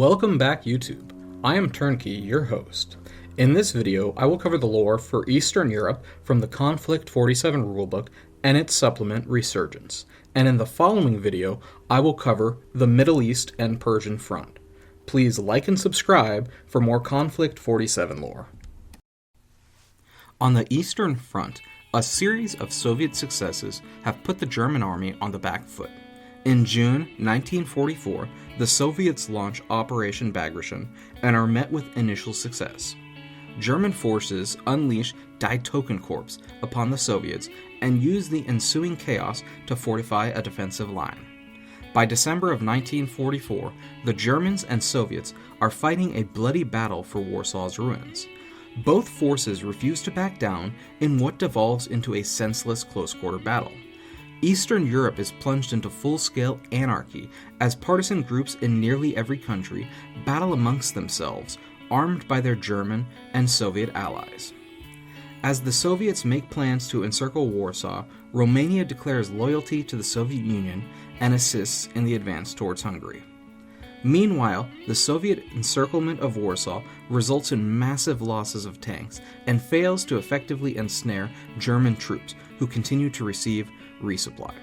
Welcome back, YouTube. I am Turnkey, your host. In this video, I will cover the lore for Eastern Europe from the Konflikt 47 rulebook and its supplement Resurgence. And in the following video, I will cover the Middle East and Persian front. Please like and subscribe for more Konflikt 47 lore. On the Eastern Front, a series of Soviet successes have put the German army on the back foot. In June 1944, the Soviets launch Operation Bagration and are met with initial success. German forces unleash Die Totenkorps upon the Soviets and use the ensuing chaos to fortify a defensive line. By December of 1944, the Germans and Soviets are fighting a bloody battle for Warsaw's ruins. Both forces refuse to back down in what devolves into a senseless close-quarter battle. Eastern Europe is plunged into full-scale anarchy as partisan groups in nearly every country battle amongst themselves, armed by their German and Soviet allies. As the Soviets make plans to encircle Warsaw, Romania declares loyalty to the Soviet Union and assists in the advance towards Hungary. Meanwhile, the Soviet encirclement of Warsaw results in massive losses of tanks and fails to effectively ensnare German troops, who continue to receive resupply.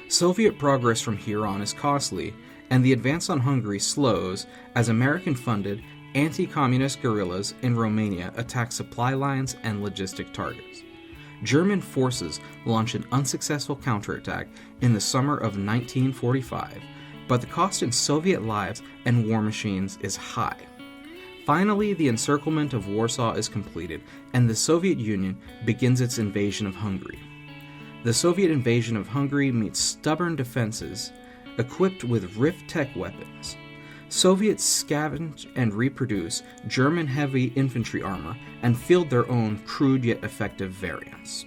Soviet progress from here on is costly, and the advance on Hungary slows as American-funded anti-communist guerrillas in Romania attack supply lines and logistic targets. German forces launch an unsuccessful counterattack in the summer of 1945, but the cost in Soviet lives and war machines is high. Finally, the encirclement of Warsaw is completed, and the Soviet Union begins its invasion of Hungary. The Soviet invasion of Hungary meets stubborn defenses equipped with RIF-Tech weapons. Soviets scavenge and reproduce German heavy infantry armor and field their own crude yet effective variants.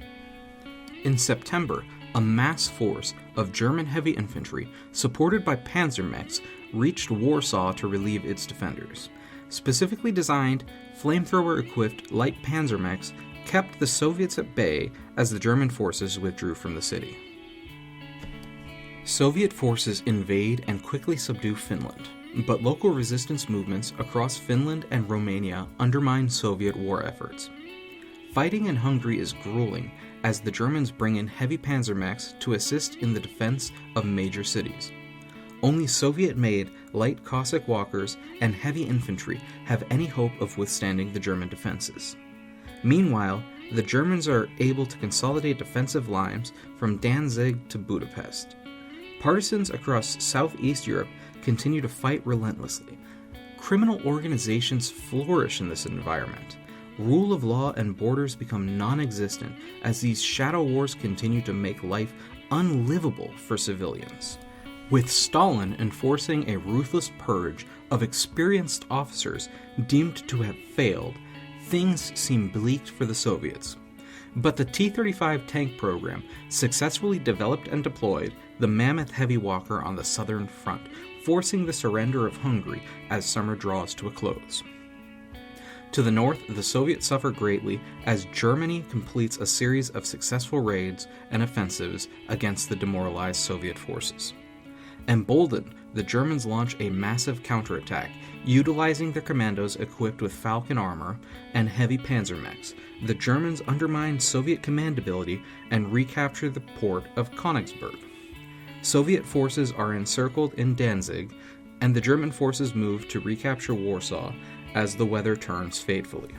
In September, a mass force of German heavy infantry, supported by Panzermechs, reached Warsaw to relieve its defenders. Specifically designed, flamethrower-equipped light Panzermechs kept the Soviets at bay as the German forces withdrew from the city. Soviet forces invade and quickly subdue Finland, but local resistance movements across Finland and Romania undermine Soviet war efforts. Fighting in Hungary is grueling as the Germans bring in heavy Panzermechs to assist in the defense of major cities. Only Soviet-made light Cossack walkers and heavy infantry have any hope of withstanding the German defenses. Meanwhile, the Germans are able to consolidate defensive lines from Danzig to Budapest. Partisans across Southeast Europe continue to fight relentlessly. Criminal organizations flourish in this environment. Rule of law and borders become non-existent as these shadow wars continue to make life unlivable for civilians. With Stalin enforcing a ruthless purge of experienced officers deemed to have failed, things seem bleak for the Soviets. But the T-35 tank program successfully developed and deployed the Mammoth heavy walker on the southern front, forcing the surrender of Hungary as summer draws to a close. To the north, the Soviets suffer greatly as Germany completes a series of successful raids and offensives against the demoralized Soviet forces. Emboldened, the Germans launch a massive counterattack, utilizing their commandos equipped with Falcon armor and heavy Panzermechs. The Germans undermine Soviet commandability and recapture the port of Königsberg. Soviet forces are encircled in Danzig, and the German forces move to recapture Warsaw as the weather turns fatefully.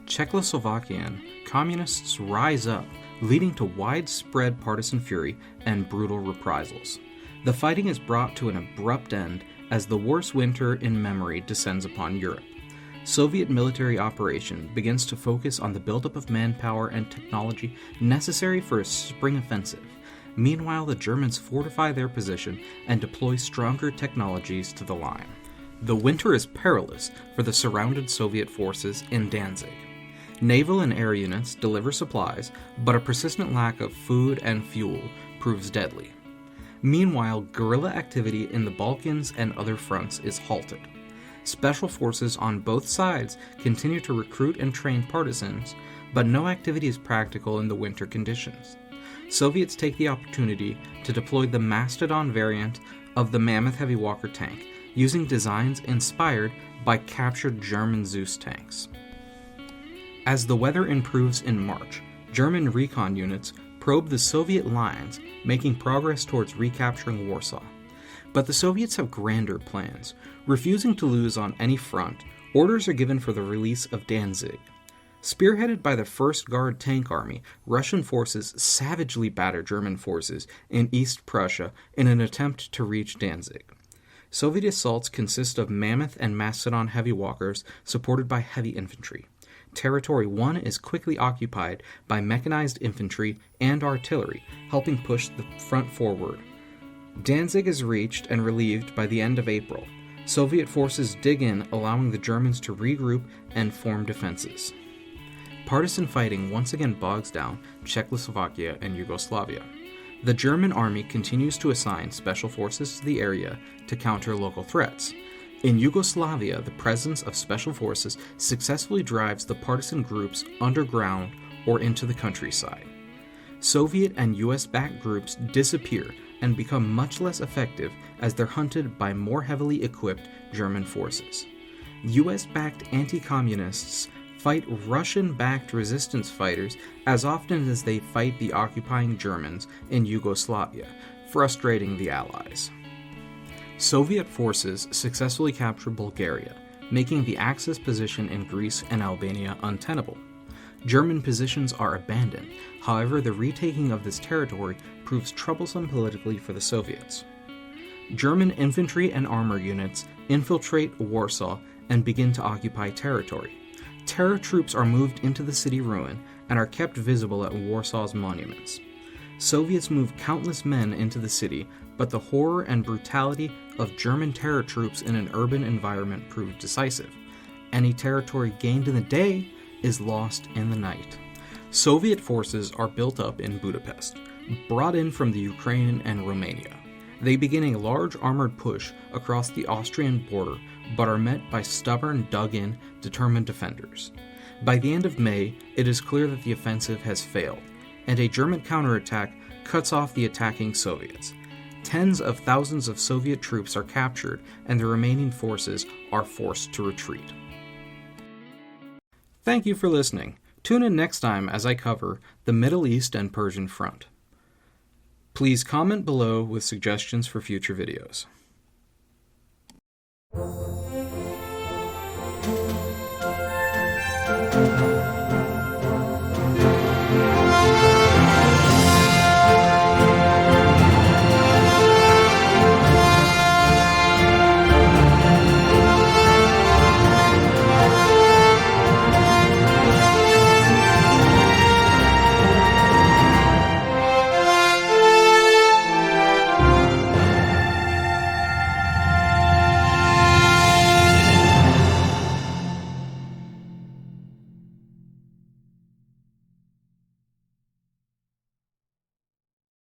Czechoslovakian communists rise up, leading to widespread partisan fury and brutal reprisals. The fighting is brought to an abrupt end as the worst winter in memory descends upon Europe. Soviet military operation begins to focus on the buildup of manpower and technology necessary for a spring offensive. Meanwhile, the Germans fortify their position and deploy stronger technologies to the line. The winter is perilous for the surrounded Soviet forces in Danzig. Naval and air units deliver supplies, but a persistent lack of food and fuel proves deadly. Meanwhile, guerrilla activity in the Balkans and other fronts is halted. Special forces on both sides continue to recruit and train partisans, but no activity is practical in the winter conditions. Soviets take the opportunity to deploy the Mastodon variant of the Mammoth Heavy Walker tank, using designs inspired by captured German Zeus tanks. As the weather improves in March, German recon units probe the Soviet lines, making progress towards recapturing Warsaw. But the Soviets have grander plans. Refusing to lose on any front, orders are given for the release of Danzig. Spearheaded by the 1st Guard Tank Army, Russian forces savagely batter German forces in East Prussia in an attempt to reach Danzig. Soviet assaults consist of Mammoth and Mastodon heavy walkers supported by heavy infantry. Territory 1 is quickly occupied by mechanized infantry and artillery, helping push the front forward. Danzig is reached and relieved by the end of April. Soviet forces dig in, allowing the Germans to regroup and form defenses. Partisan fighting once again bogs down Czechoslovakia and Yugoslavia. The German army continues to assign special forces to the area to counter local threats. In Yugoslavia, the presence of special forces successfully drives the partisan groups underground or into the countryside. Soviet and US-backed groups disappear and become much less effective as they're hunted by more heavily equipped German forces. US-backed anti-communists fight Russian-backed resistance fighters as often as they fight the occupying Germans in Yugoslavia, frustrating the Allies. Soviet forces successfully capture Bulgaria, making the Axis position in Greece and Albania untenable. German positions are abandoned, however the retaking of this territory proves troublesome politically for the Soviets. German infantry and armor units infiltrate Warsaw and begin to occupy territory. Terror troops are moved into the city ruin and are kept visible at Warsaw's monuments. Soviets move countless men into the city, but the horror and brutality of German terror troops in an urban environment proved decisive. Any territory gained in the day is lost in the night. Soviet forces are built up in Budapest, brought in from the Ukraine and Romania. They begin a large armored push across the Austrian border, but are met by stubborn, dug-in, determined defenders. By the end of May, it is clear that the offensive has failed, and a German counterattack cuts off the attacking Soviets. Tens of thousands of Soviet troops are captured, and the remaining forces are forced to retreat. Thank you for listening. Tune in next time as I cover the Middle East and Persian front. Please comment below with suggestions for future videos.